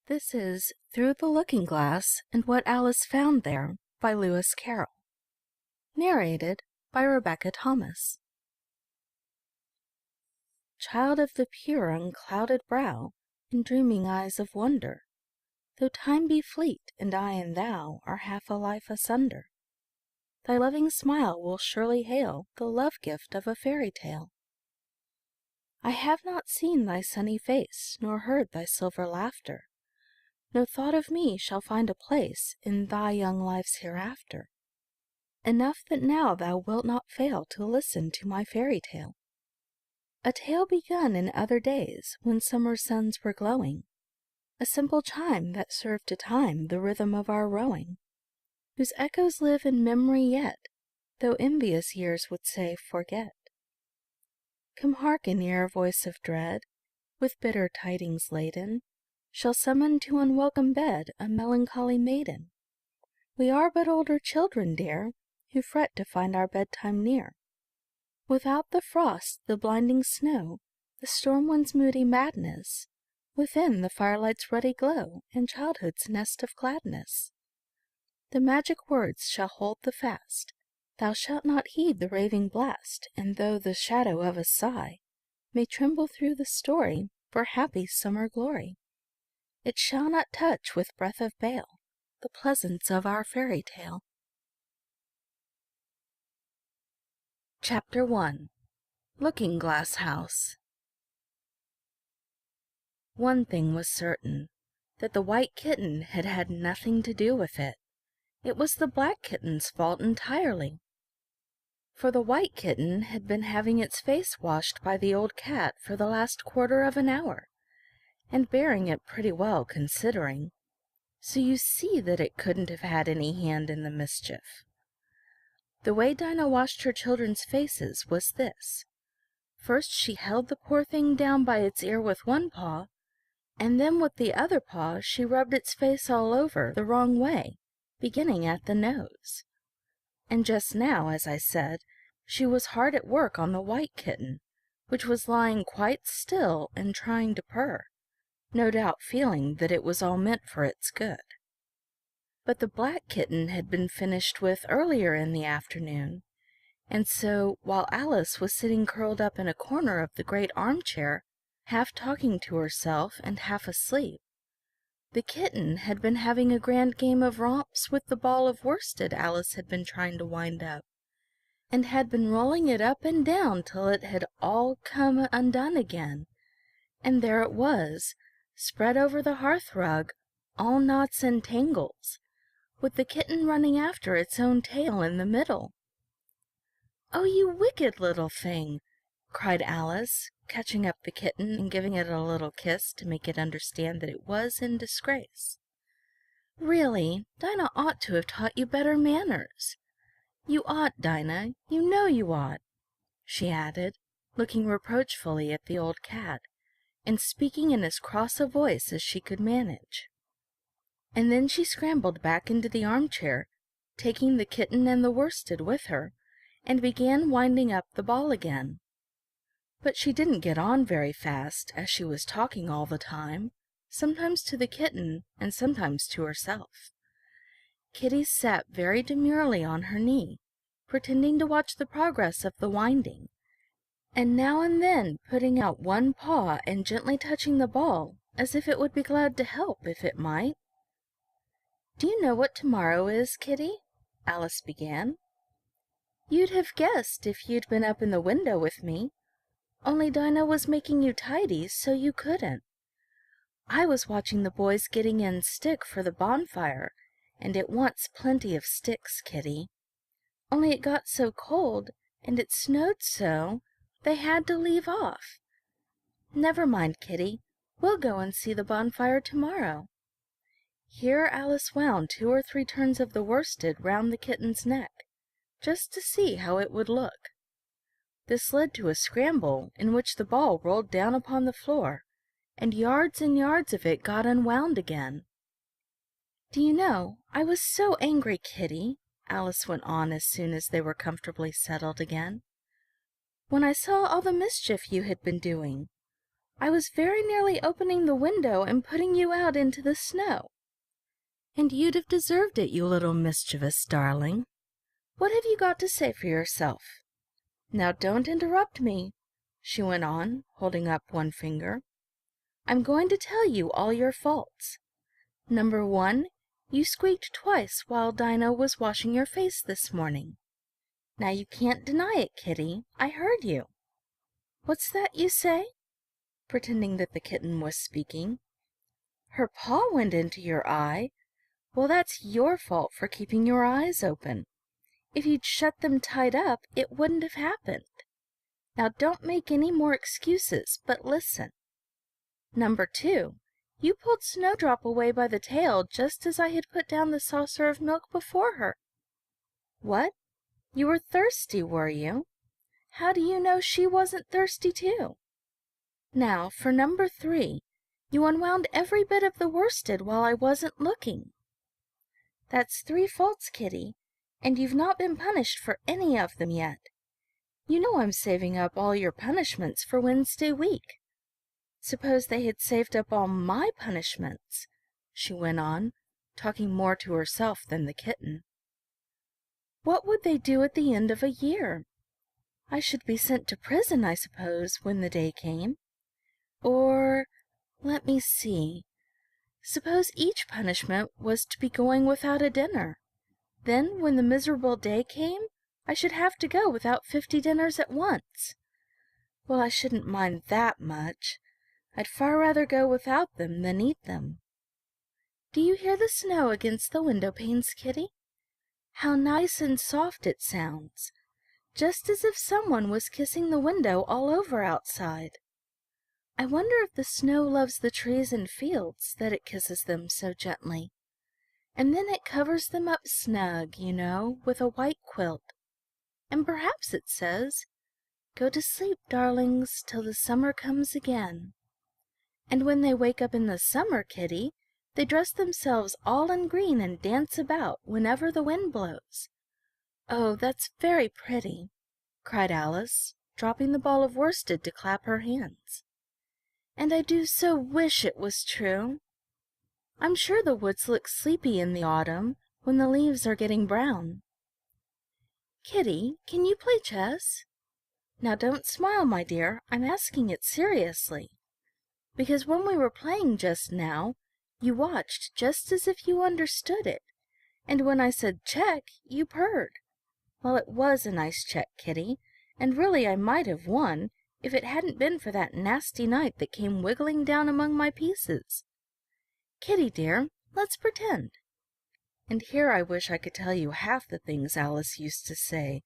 This is Through the Looking Glass and What Alice Found There by Lewis Carroll. Narrated by Rebecca Thomas. Child of the pure unclouded brow and dreaming eyes of wonder, though time be fleet and I and thou are half a life asunder, thy loving smile will surely hail the love gift of a fairy tale. I have not seen thy sunny face, nor heard thy silver laughter. No thought of me shall find a place in thy young life's hereafter. Enough that now thou wilt not fail to listen to my fairy tale. A tale begun in other days when summer suns were glowing, a simple chime that served to time the rhythm of our rowing, whose echoes live in memory yet, though envious years would say forget. Come hearken ere a voice of dread, with bitter tidings laden, shall summon to unwelcome bed a melancholy maiden. We are but older children, dear, who fret to find our bedtime near. Without the frost, the blinding snow, the storm wind's moody madness, within the firelight's ruddy glow and childhood's nest of gladness. The magic words shall hold the fast. Thou shalt not heed the raving blast, and though the shadow of a sigh may tremble through the story for happy summer glory, it shall not touch with breath of bale the pleasance of our fairy tale. Chapter 1. Looking Glass House. One thing was certain, that the white kitten had had nothing to do with it. It was the black kitten's fault entirely. For the white kitten had been having its face washed by the old cat for the last quarter of an hour, and bearing it pretty well considering, so you see that it couldn't have had any hand in the mischief. The way Dinah washed her children's faces was this. First she held the poor thing down by its ear with one paw, and then with the other paw she rubbed its face all over the wrong way, beginning at the nose. And just now, as I said, she was hard at work on the white kitten, which was lying quite still and trying to purr, no doubt feeling that it was all meant for its good. But the black kitten had been finished with earlier in the afternoon, and so, while Alice was sitting curled up in a corner of the great armchair, half talking to herself and half asleep, the kitten had been having a grand game of romps with the ball of worsted Alice had been trying to wind up, and had been rolling it up and down till it had all come undone again, and there it was, spread over the hearth-rug, all knots and tangles, with the kitten running after its own tail in the middle. "Oh, you wicked little thing!" cried Alice, catching up the kitten and giving it a little kiss to make it understand that it was in disgrace. "Really, Dinah ought to have taught you better manners. You ought, Dinah, you know you ought," she added, looking reproachfully at the old cat, and speaking in as cross a voice as she could manage. And then she scrambled back into the armchair, taking the kitten and the worsted with her, and began winding up the ball again. But she didn't get on very fast, as she was talking all the time, sometimes to the kitten and sometimes to herself. Kitty sat very demurely on her knee, pretending to watch the progress of the winding, and now and then putting out one paw and gently touching the ball, as if it would be glad to help if it might. "Do you know what tomorrow is, Kitty?" Alice began. "You'd have guessed if you'd been up in the window with me, only Dinah was making you tidy, so you couldn't. I was watching the boys getting in stick for the bonfire, and it wants plenty of sticks, Kitty. Only it got so cold, and it snowed so, they had to leave off. Never mind, Kitty, we'll go and see the bonfire tomorrow." Here Alice wound 2 or 3 turns of the worsted round the kitten's neck, just to see how it would look. This led to a scramble in which the ball rolled down upon the floor, and yards of it got unwound again. "Do you know, I was so angry, Kitty," Alice went on as soon as they were comfortably settled again, "when I saw all the mischief you had been doing. I was very nearly opening the window and putting you out into the snow. And you'd have deserved it, you little mischievous darling. What have you got to say for yourself? Now don't interrupt me," she went on, holding up one finger. "I'm going to tell you all your faults. Number 1, you squeaked twice while Dinah was washing your face this morning. Now you can't deny it, Kitty. I heard you. What's that you say?" pretending that the kitten was speaking. "Her paw went into your eye. Well, that's your fault for keeping your eyes open. If you'd shut them tight up, it wouldn't have happened. Now don't make any more excuses, but listen. Number 2, you pulled Snowdrop away by the tail just as I had put down the saucer of milk before her. What? You were thirsty, were you? How do you know she wasn't thirsty too? Now, for number 3, you unwound every bit of the worsted while I wasn't looking. That's 3 faults, Kitty, and you've not been punished for any of them yet. You know I'm saving up all your punishments for Wednesday week. Suppose they had saved up all my punishments," she went on, talking more to herself than the kitten. "What would they do at the end of a year? I should be sent to prison, I suppose, when the day came. Or, let me see, suppose each punishment was to be going without a dinner. Then, when the miserable day came, I should have to go without 50 dinners at once. Well, I shouldn't mind that much. I'd far rather go without them than eat them. Do you hear the snow against the window panes, Kitty? How nice and soft it sounds, just as if someone was kissing the window all over outside. I wonder if the snow loves the trees and fields, that it kisses them so gently. And then it covers them up snug, you know, with a white quilt. And perhaps it says, 'Go to sleep, darlings, till the summer comes again.' And when they wake up in the summer, Kitty, they dress themselves all in green and dance about whenever the wind blows. Oh, that's very pretty," cried Alice, dropping the ball of worsted to clap her hands. "And I do so wish it was true. I'm sure the woods look sleepy in the autumn when the leaves are getting brown. Kitty, can you play chess? Now don't smile, my dear, I'm asking it seriously. Because when we were playing just now, you watched just as if you understood it, and when I said check, you purred. Well, it was a nice check, Kitty, and really I might have won if it hadn't been for that nasty knight that came wiggling down among my pieces. Kitty, dear, let's pretend." And here I wish I could tell you half the things Alice used to say,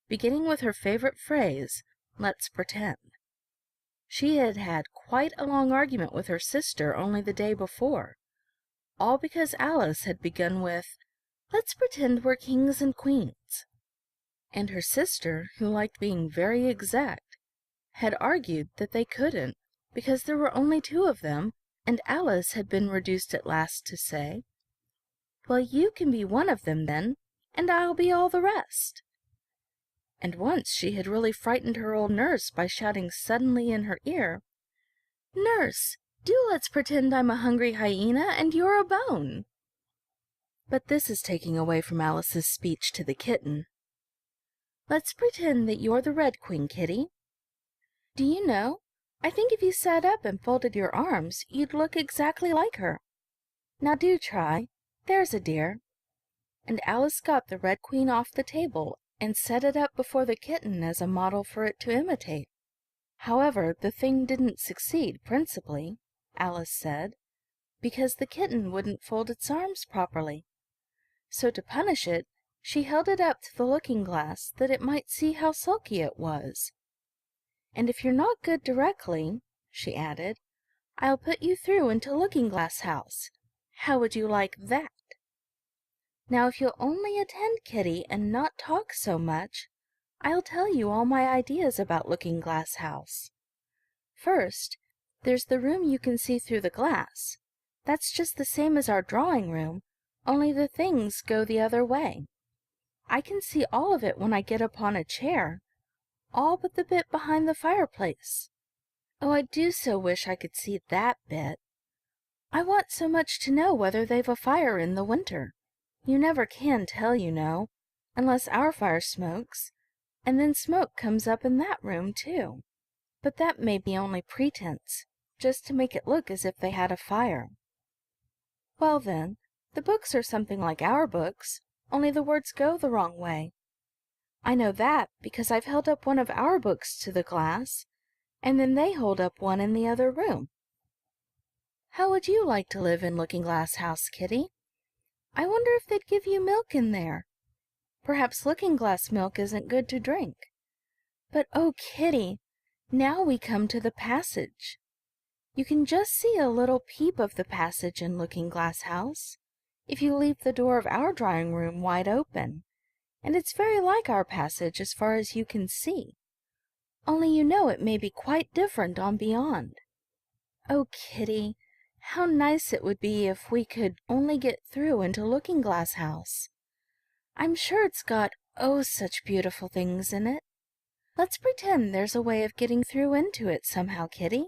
beginning with her favorite phrase, "Let's pretend." She had had quite a long argument with her sister only the day before, all because Alice had begun with, "Let's pretend we're kings and queens." And her sister, who liked being very exact, had argued that they couldn't, because there were only 2 of them, and Alice had been reduced at last to say, "Well, you can be one of them then, and I'll be all the rest." And once she had really frightened her old nurse by shouting suddenly in her ear, "Nurse, do let's pretend I'm a hungry hyena and you're a bone." But this is taking away from Alice's speech to the kitten. "Let's pretend that you're the Red Queen, Kitty. Do you know, I think if you sat up and folded your arms, you'd look exactly like her. Now do try. There's a dear." And Alice got the Red Queen off the table and set it up before the kitten as a model for it to imitate. However, the thing didn't succeed principally, Alice said, because the kitten wouldn't fold its arms properly. So to punish it, she held it up to the looking-glass that it might see how sulky it was. "And if you're not good directly," she added, "I'll put you through into Looking-Glass House. How would you like that? Now if you'll only attend, Kitty, and not talk so much, I'll tell you all my ideas about Looking-Glass House. First, there's the room you can see through the glass. That's just the same as our drawing-room, only the things go the other way. I can see all of it when I get upon a chair, all but the bit behind the fireplace. Oh, I do so wish I could see that bit. I want so much to know whether they've a fire in the winter. You never can tell, you know, unless our fire smokes, and then smoke comes up in that room, too. But that may be only pretense, just to make it look as if they had a fire. Well then, the books are something like our books, only the words go the wrong way. I know that because I've held up one of our books to the glass, and then they hold up one in the other room. How would you like to live in Looking-Glass House, Kitty? I wonder if they'd give you milk in there. Perhaps Looking-Glass milk isn't good to drink. But oh, Kitty, now we come to the passage. You can just see a little peep of the passage in Looking-Glass House, if you leave the door of our drawing room wide open, and it's very like our passage as far as you can see, only you know it may be quite different on beyond. Oh, Kitty, how nice it would be if we could only get through into Looking-Glass House. I'm sure it's got, oh, such beautiful things in it. Let's pretend there's a way of getting through into it somehow, Kitty.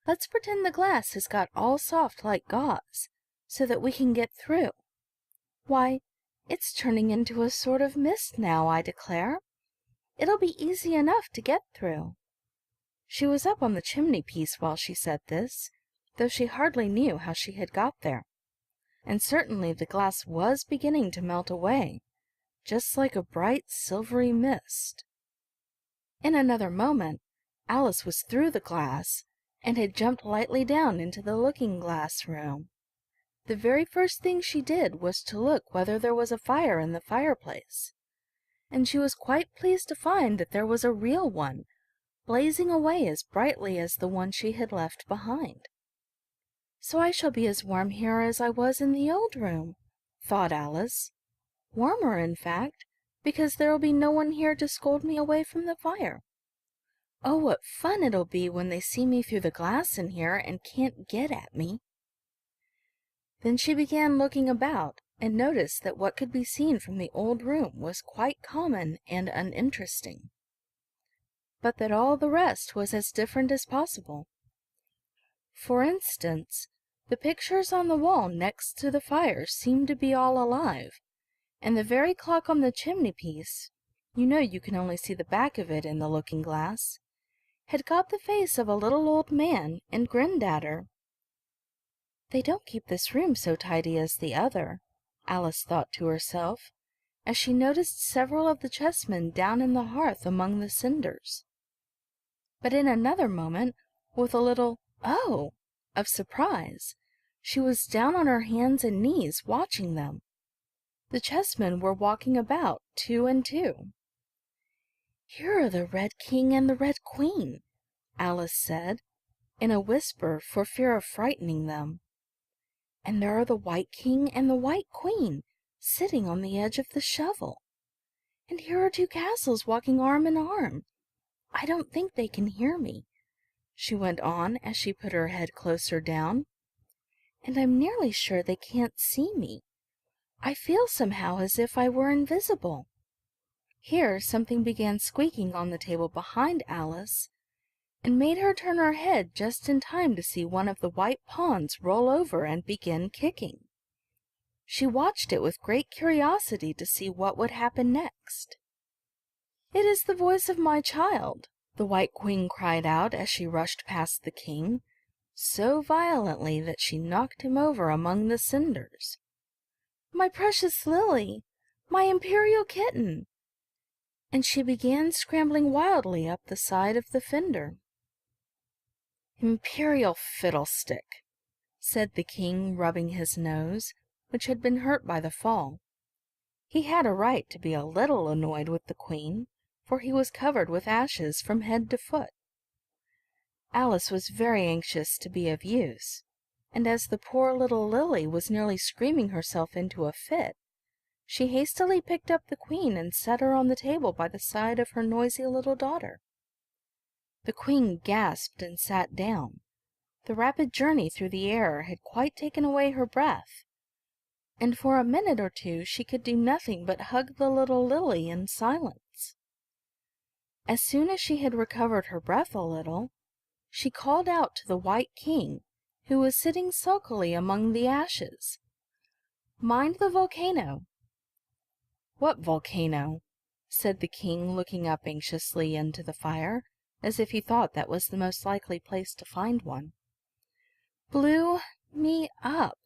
Let's pretend the glass has got all soft like gauze, so that we can get through. Why, it's turning into a sort of mist now, I declare. It'll be easy enough to get through. She was up on the chimney-piece while she said this, though she hardly knew how she had got there. And certainly the glass was beginning to melt away, just like a bright silvery mist. In another moment, Alice was through the glass, and had jumped lightly down into the looking-glass room. The very first thing she did was to look whether there was a fire in the fireplace, and she was quite pleased to find that there was a real one, blazing away as brightly as the one she had left behind. So I shall be as warm here as I was in the old room, thought Alice. Warmer, in fact, because there'll be no one here to scold me away from the fire. Oh, what fun it'll be when they see me through the glass in here and can't get at me. Then she began looking about, and noticed that what could be seen from the old room was quite common and uninteresting, but that all the rest was as different as possible. For instance, the pictures on the wall next to the fire seemed to be all alive, and the very clock on the chimney-piece, you know you can only see the back of it in the looking-glass, had got the face of a little old man and grinned at her. They don't keep this room so tidy as the other, Alice thought to herself, as she noticed several of the chessmen down in the hearth among the cinders. But in another moment, with a little "oh" of surprise, she was down on her hands and knees watching them. The chessmen were walking about 2 and 2. "Here are the Red King and the Red Queen," Alice said, in a whisper for fear of frightening them. "And there are the White King and the White Queen, sitting on the edge of the shovel. And here are 2 castles walking arm in arm. I don't think they can hear me," she went on as she put her head closer down. "And I'm nearly sure they can't see me. I feel somehow as if I were invisible." Here something began squeaking on the table behind Alice, and made her turn her head just in time to see one of the white pawns roll over and begin kicking. She watched it with great curiosity to see what would happen next. "It is the voice of my child," the White Queen cried out as she rushed past the king, so violently that she knocked him over among the cinders. "My precious Lily! My imperial kitten!" And she began scrambling wildly up the side of the fender. "Imperial fiddlestick," said the king, rubbing his nose, which had been hurt by the fall. He had a right to be a little annoyed with the queen, for he was covered with ashes from head to foot. Alice was very anxious to be of use, and as the poor little Lily was nearly screaming herself into a fit, she hastily picked up the queen and set her on the table by the side of her noisy little daughter. The queen gasped and sat down. The rapid journey through the air had quite taken away her breath, and for a minute or two she could do nothing but hug the little Lily in silence. As soon as she had recovered her breath a little, she called out to the White King, who was sitting sulkily among the ashes, "Mind the volcano." "What volcano?" said the king, looking up anxiously into the fire, as if he thought that was the most likely place to find one. "Blew me up,"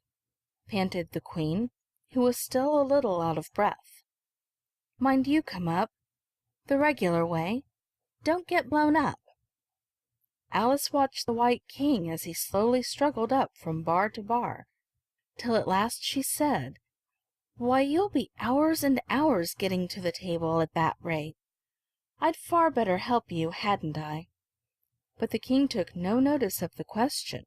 panted the queen, who was still a little out of breath. "Mind you come up, the regular way. Don't get blown up." Alice watched the White King as he slowly struggled up from bar to bar, till at last she said, "Why, you'll be hours and hours getting to the table at that rate. I'd far better help you, hadn't I?" But the king took no notice of the question.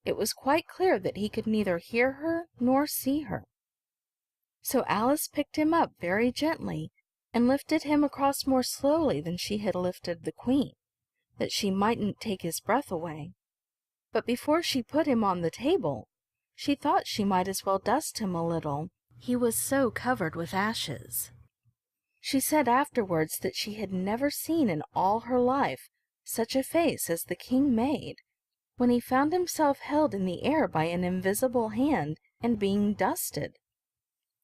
It was quite clear that he could neither hear her nor see her. So Alice picked him up very gently and lifted him across more slowly than she had lifted the queen, that she mightn't take his breath away. But before she put him on the table, she thought she might as well dust him a little, he was so covered with ashes. She said afterwards that she had never seen in all her life such a face as the king made, when he found himself held in the air by an invisible hand and being dusted.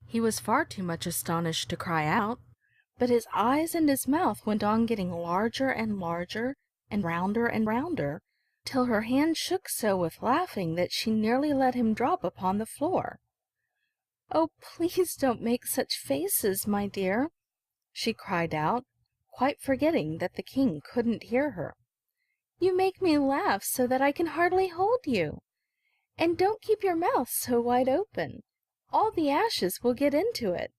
He was far too much astonished to cry out, but his eyes and his mouth went on getting larger and larger and rounder, till her hand shook so with laughing that she nearly let him drop upon the floor. "Oh, please don't make such faces, my dear," she cried out, quite forgetting that the king couldn't hear her. "You make me laugh so that I can hardly hold you. And don't keep your mouth so wide open. All the ashes will get into it.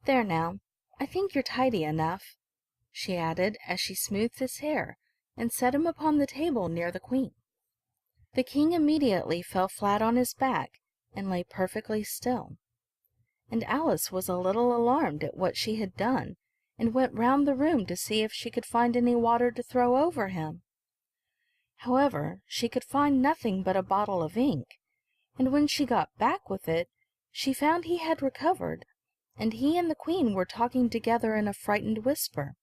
There now, I think you're tidy enough," she added as she smoothed his hair and set him upon the table near the queen. The king immediately fell flat on his back and lay perfectly still, and Alice was a little alarmed at what she had done, and went round the room to see if she could find any water to throw over him. However, she could find nothing but a bottle of ink, and when she got back with it, she found he had recovered, and he and the queen were talking together in a frightened whisper,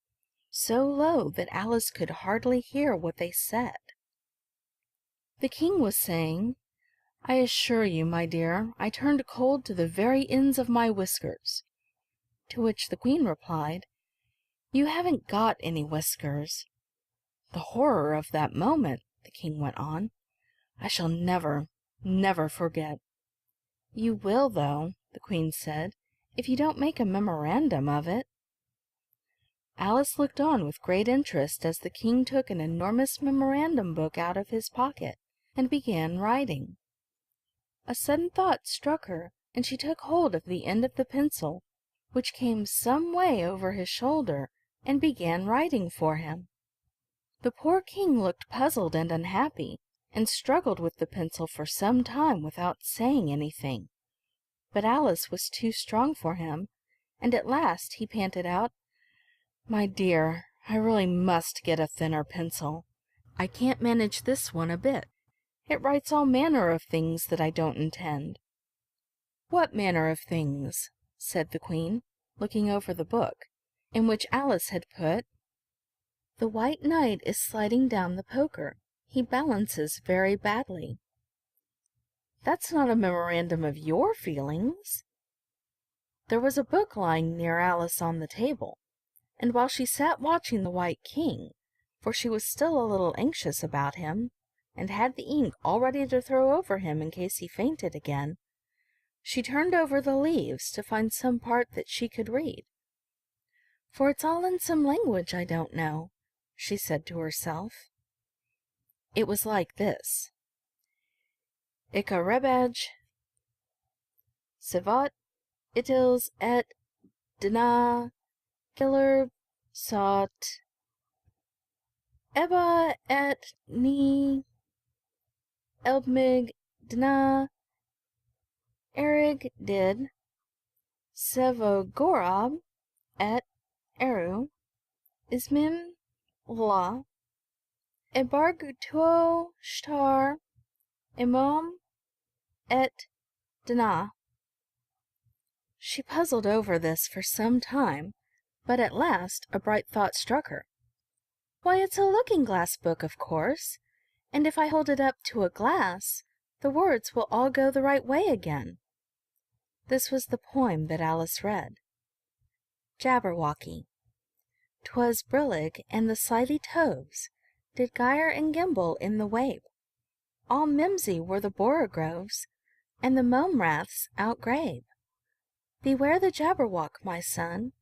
so low that Alice could hardly hear what they said. The king was saying, "I assure you, my dear, I turned cold to the very ends of my whiskers." To which the queen replied, "You haven't got any whiskers." "The horror of that moment," the king went on, "I shall never, never forget." "You will, though," the queen said, "if you don't make a memorandum of it." Alice looked on with great interest as the king took an enormous memorandum book out of his pocket and began writing. A sudden thought struck her, and she took hold of the end of the pencil, which came some way over his shoulder, and began writing for him. The poor king looked puzzled and unhappy, and struggled with the pencil for some time without saying anything. But Alice was too strong for him, and at last he panted out, "My dear, I really must get a thinner pencil. I can't manage this one a bit. It writes all manner of things that I don't intend." "What manner of things?" said the queen, looking over the book, in which Alice had put, "The White Knight is sliding down the poker. He balances very badly." "That's not a memorandum of your feelings." There was a book lying near Alice on the table, and while she sat watching the White King, for she was still a little anxious about him, and had the ink all ready to throw over him in case he fainted again, she turned over the leaves to find some part that she could read. "For it's all in some language I don't know," she said to herself. It was like this: Icarebaj, Sivat, Itils et Dana, Killer, Sot, Eba et Ni, Elbmig, Dana, Erig did, Sevogorab, et Eru, Ismim, La, Ebarg tuo Shtar, Imam, et Dana. She puzzled over this for some time, but at last a bright thought struck her. "Why, it's a looking-glass book, of course. and if I hold it up to a glass, the words will all go the right way again." This was the poem that Alice read. Jabberwocky. 'Twas brillig, and the slithy toves did gyre and gimble in the wabe. All mimsy were the borogoves, and the mome raths outgrabe. Beware the Jabberwock, my son,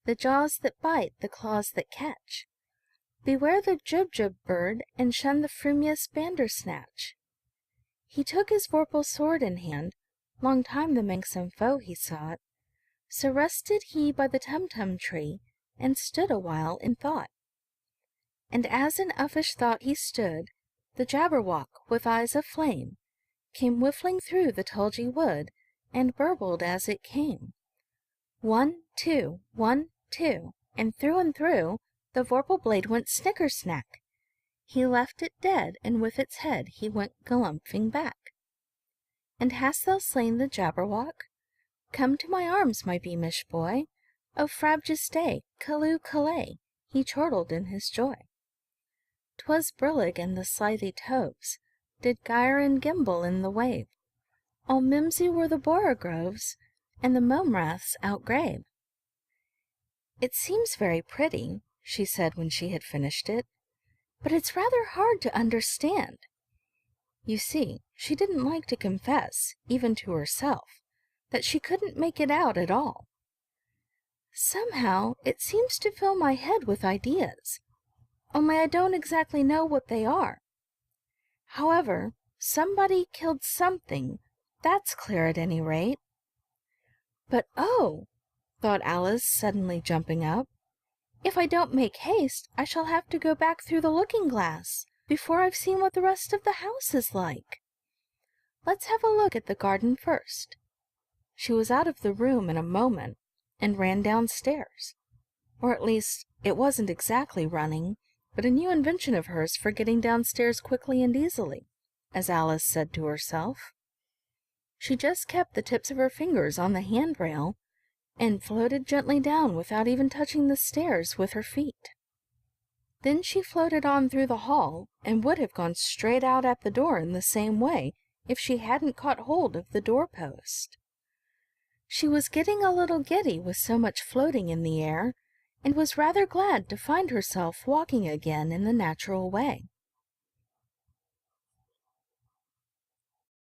the jaws that bite, the claws that catch. Beware the Jubjub bird, and shun the frumious Bandersnatch. He took his vorpal sword in hand, long time the manxome foe he sought. So rested he by the Tumtum tree, and stood a while in thought. And as in uffish thought he stood, the Jabberwock, with eyes of flame, came whiffling through the tulgey wood, and burbled as it came. 1, 2, 1, 2, and through the vorpal blade went snicker-snack. He left it dead, and with its head he went galumphing back. And hast thou slain the Jabberwock? Come to my arms, my beamish boy. O frabjous day, callooh, callay, he chortled in his joy. 'Twas brillig, and the slithy toves did gyre and gimble in the wabe. All mimsy were the borogoves, and the mome raths outgrabe. "It seems very pretty," she said when she had finished it, "but it's rather hard to understand." You see, she didn't like to confess, even to herself, that she couldn't make it out at all. "Somehow it seems to fill my head with ideas, only I don't exactly know what they are. However, somebody killed something, that's clear at any rate. But oh," thought Alice, suddenly jumping up, "if I don't make haste, I shall have to go back through the looking-glass before I've seen what the rest of the house is like. Let's have a look at the garden first." She was out of the room in a moment, and ran downstairs. Or at least, it wasn't exactly running, but a new invention of hers for getting downstairs quickly and easily, as Alice said to herself. She just kept the tips of her fingers on the handrail, and floated gently down without even touching the stairs with her feet. Then she floated on through the hall, and would have gone straight out at the door in the same way if she hadn't caught hold of the door-post. She was getting a little giddy with so much floating in the air, and was rather glad to find herself walking again in the natural way.